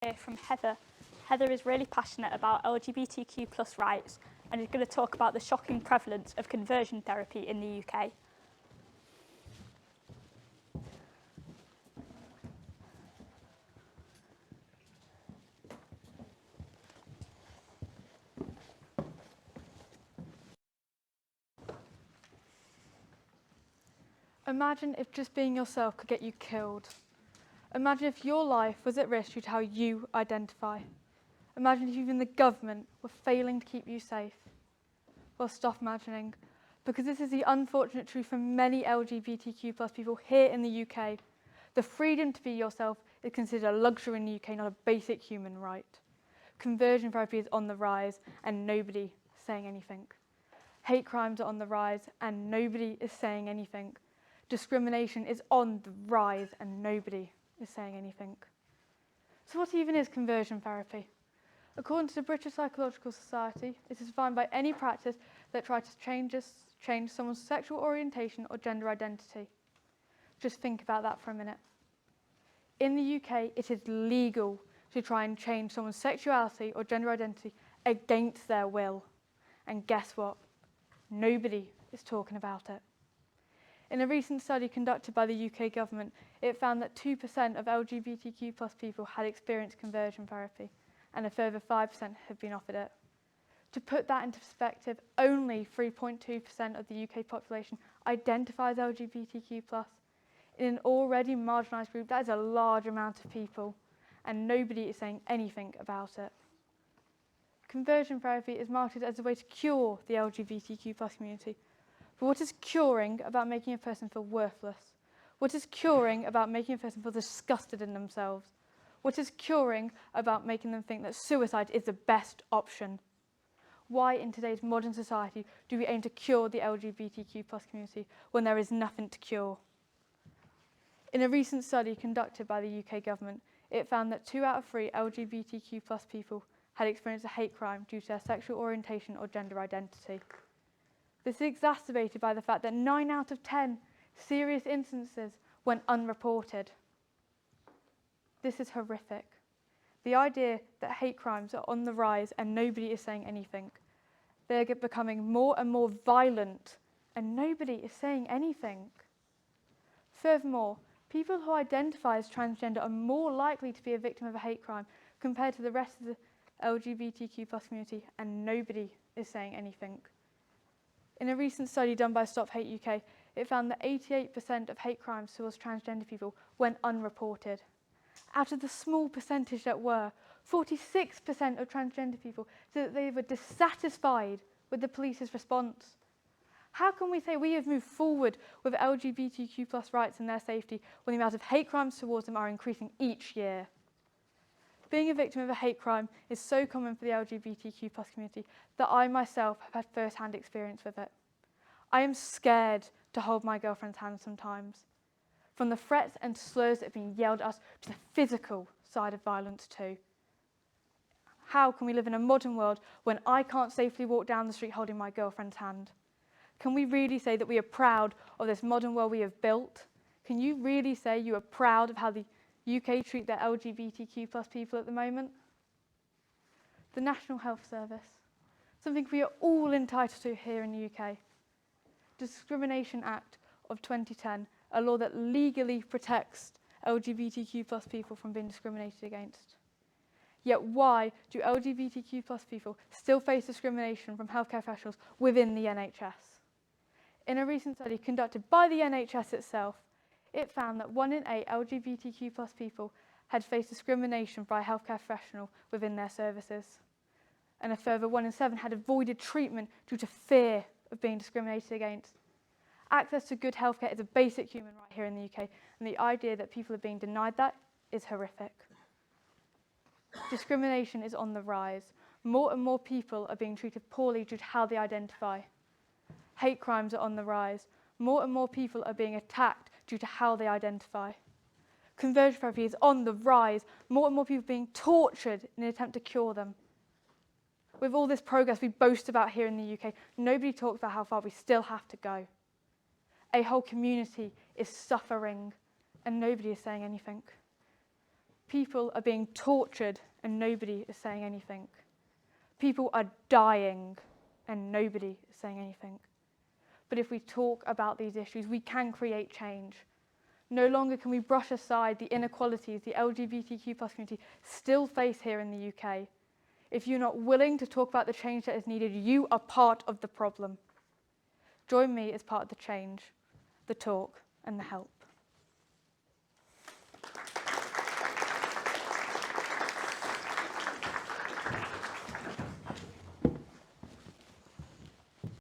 hear from Heather. Heather is really passionate about LGBTQ+ rights and is going to talk about the shocking prevalence of conversion therapy in the UK. Imagine if just being yourself could get you killed. Imagine if your life was at risk due to how you identify. Imagine if even the government were failing to keep you safe. Well, stop imagining, because this is the unfortunate truth for many LGBTQ+ people here in the UK. The freedom to be yourself is considered a luxury in the UK, not a basic human right. Conversion therapy is on the rise and nobody is saying anything. Hate crimes are on the rise and nobody is saying anything. Discrimination is on the rise and nobody is saying anything. So what even is conversion therapy? According to the British Psychological Society, it is defined by any practice that tries to change someone's sexual orientation or gender identity. Just think about that for a minute. In the UK, it is legal to try and change someone's sexuality or gender identity against their will. And guess what? Nobody is talking about it. In a recent study conducted by the UK government, it found that 2% of LGBTQ+ people had experienced conversion therapy, and a further 5% have been offered it. To put that into perspective, only 3.2% of the UK population identifies LGBTQ+. In an already marginalised group, that is a large amount of people, and nobody is saying anything about it. Conversion therapy is marketed as a way to cure the LGBTQ+ community. But what is curing about making a person feel worthless? What is curing about making a person feel disgusted in themselves? What is curing about making them think that suicide is the best option? Why in today's modern society do we aim to cure the LGBTQ+ community when there is nothing to cure? In a recent study conducted by the UK government, it found that 2 out of 3 LGBTQ+ people had experienced a hate crime due to their sexual orientation or gender identity. This is exacerbated by the fact that 9 out of 10 serious instances went unreported. This is horrific. The idea that hate crimes are on the rise and nobody is saying anything. They're becoming more and more violent and nobody is saying anything. Furthermore, people who identify as transgender are more likely to be a victim of a hate crime compared to the rest of the LGBTQ+ community, and nobody is saying anything. In a recent study done by Stop Hate UK, it found that 88% of hate crimes towards transgender people went unreported. Out of the small percentage that were, 46% of transgender people said that they were dissatisfied with the police's response. How can we say we have moved forward with LGBTQ+ rights and their safety when the amount of hate crimes towards them are increasing each year? Being a victim of a hate crime is so common for the LGBTQ+ community that I myself have had first-hand experience with it. I am scared to hold my girlfriend's hand sometimes. From the threats and slurs that have been yelled at us to the physical side of violence too. How can we live in a modern world when I can't safely walk down the street holding my girlfriend's hand? Can we really say that we are proud of this modern world we have built? Can you really say you are proud of how the UK treat their LGBTQ+ people at the moment? The National Health Service, something we are all entitled to here in the UK. Discrimination Act of 2010, a law that legally protects LGBTQ+ people from being discriminated against. Yet why do LGBTQ+ people still face discrimination from healthcare professionals within the NHS? In a recent study conducted by the NHS itself, it found that 1 in 8 LGBTQ+ people had faced discrimination by a healthcare professional within their services. And a further 1 in 7 had avoided treatment due to fear of being discriminated against. Access to good healthcare is a basic human right here in the UK, and the idea that people are being denied that is horrific. Discrimination is on the rise. More and more people are being treated poorly due to how they identify. Hate crimes are on the rise. More and more people are being attacked due to how they identify. Conversion therapy is on the rise. More and more people are being tortured in an attempt to cure them. With all this progress we boast about here in the UK, nobody talks about how far we still have to go. A whole community is suffering and nobody is saying anything. People are being tortured and nobody is saying anything. People are dying and nobody is saying anything. But if we talk about these issues, we can create change. No longer can we brush aside the inequalities the LGBTQ+ community still face here in the UK. If you're not willing to talk about the change that is needed, you are part of the problem. Join me as part of the change, the talk, and the help.